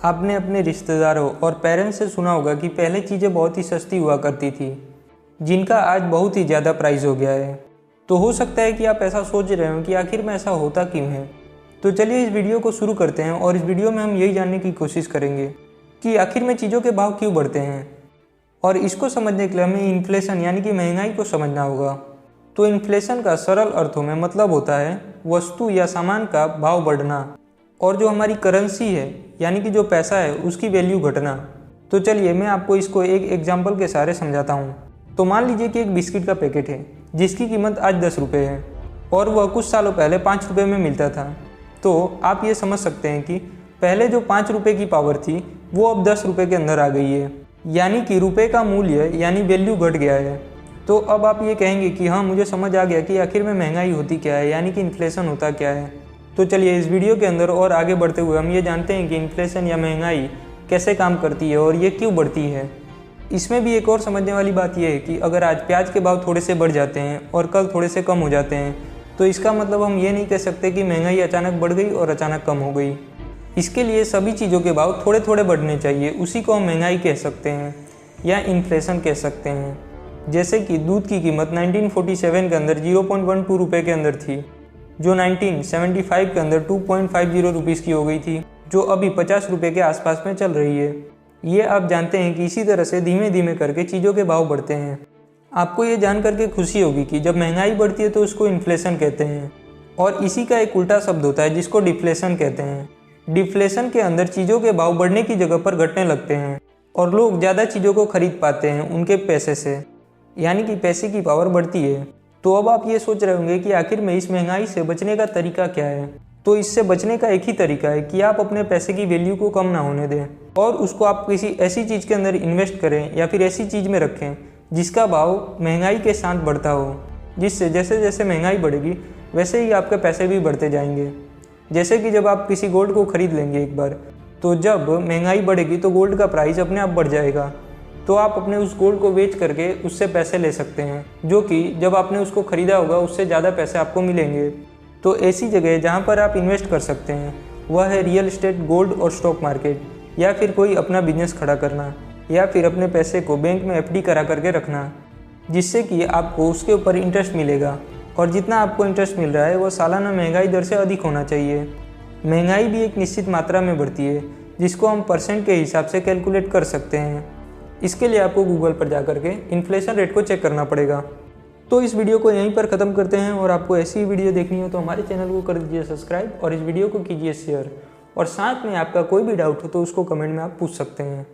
आपने अपने रिश्तेदारों और पेरेंट्स से सुना होगा कि पहले चीज़ें बहुत ही सस्ती हुआ करती थी, जिनका आज बहुत ही ज़्यादा प्राइस हो गया है। तो हो सकता है कि आप ऐसा सोच रहे हो कि आखिर में ऐसा होता क्यों है। तो चलिए इस वीडियो को शुरू करते हैं और इस वीडियो में हम यही जानने की कोशिश करेंगे कि आखिर में चीज़ों के भाव क्यों बढ़ते हैं। और इसको समझने के लिए हमें इन्फ्लेशन यानी कि महंगाई को समझना होगा। तो इन्फ्लेशन का सरल अर्थों में मतलब होता है वस्तु या सामान का भाव बढ़ना और जो हमारी करेंसी है यानी कि जो पैसा है उसकी वैल्यू घटना। तो चलिए मैं आपको इसको एक एग्जाम्पल के सहारे समझाता हूँ। तो मान लीजिए कि एक बिस्किट का पैकेट है जिसकी कीमत आज 10 रुपये है और वह कुछ सालों पहले 5 रुपये में मिलता था। तो आप ये समझ सकते हैं कि पहले जो 5 रुपये की पावर थी वो अब 10 रुपये के अंदर आ गई है, यानी कि रुपये का मूल्य यानी वैल्यू घट गया है। तो अब आप ये कहेंगे कि हाँ मुझे समझ आ गया कि आखिर में महंगाई होती क्या है, यानी कि इन्फ्लेशन होता क्या है। तो चलिए इस वीडियो के अंदर और आगे बढ़ते हुए हम ये जानते हैं कि इन्फ्लेशन या महंगाई कैसे काम करती है और ये क्यों बढ़ती है। इसमें भी एक और समझने वाली बात यह है कि अगर आज प्याज के भाव थोड़े से बढ़ जाते हैं और कल थोड़े से कम हो जाते हैं तो इसका मतलब हम ये नहीं कह सकते कि महंगाई अचानक बढ़ गई और अचानक कम हो गई। इसके लिए सभी चीज़ों के भाव थोड़े थोड़े बढ़ने चाहिए, उसी को हम महंगाई कह सकते हैं या इन्फ्लेशन कह सकते हैं। जैसे कि दूध की कीमत 1947 के अंदर 0.12 रुपये के अंदर थी, जो 1975 के अंदर 2.50 रुपीज़ की हो गई थी, जो अभी 50 रुपये के आसपास में चल रही है। ये आप जानते हैं कि इसी तरह से धीमे धीमे करके चीज़ों के भाव बढ़ते हैं। आपको ये जान करके खुशी होगी कि जब महंगाई बढ़ती है तो उसको इन्फ्लेशन कहते हैं और इसी का एक उल्टा शब्द होता है जिसको डिफ्लेशन कहते हैं। डिफ्लेशन के अंदर चीज़ों के भाव बढ़ने की जगह पर घटने लगते हैं और लोग ज़्यादा चीज़ों को खरीद पाते हैं उनके पैसे से, यानी कि पैसे की पावर बढ़ती है। तो अब आप ये सोच रहे होंगे कि आखिर में इस महंगाई से बचने का तरीका क्या है। तो इससे बचने का एक ही तरीका है कि आप अपने पैसे की वैल्यू को कम ना होने दें और उसको आप किसी ऐसी चीज़ के अंदर इन्वेस्ट करें या फिर ऐसी चीज़ में रखें जिसका भाव महंगाई के साथ बढ़ता हो, जिससे जैसे जैसे महंगाई बढ़ेगी वैसे ही आपके पैसे भी बढ़ते जाएंगे। जैसे कि जब आप किसी गोल्ड को खरीद लेंगे एक बार, तो जब महंगाई बढ़ेगी तो गोल्ड का प्राइस अपने आप बढ़ जाएगा। तो आप अपने उस गोल्ड को बेच करके उससे पैसे ले सकते हैं, जो कि जब आपने उसको ख़रीदा होगा उससे ज़्यादा पैसे आपको मिलेंगे। तो ऐसी जगह जहाँ पर आप इन्वेस्ट कर सकते हैं वह है रियल एस्टेट, गोल्ड और स्टॉक मार्केट, या फिर कोई अपना बिजनेस खड़ा करना, या फिर अपने पैसे को बैंक में एफडी करा करके रखना, जिससे कि आपको उसके ऊपर इंटरेस्ट मिलेगा और जितना आपको इंटरेस्ट मिल रहा है वह सालाना महंगाई दर से अधिक होना चाहिए। महंगाई भी एक निश्चित मात्रा में बढ़ती है जिसको हम परसेंट के हिसाब से कैलकुलेट कर सकते हैं। इसके लिए आपको गूगल पर जा करके इन्फ्लेशन रेट को चेक करना पड़ेगा। तो इस वीडियो को यहीं पर ख़त्म करते हैं और आपको ऐसी ही वीडियो देखनी हो तो हमारे चैनल को कर दीजिए सब्सक्राइब और इस वीडियो को कीजिए शेयर, और साथ में आपका कोई भी डाउट हो तो उसको कमेंट में आप पूछ सकते हैं।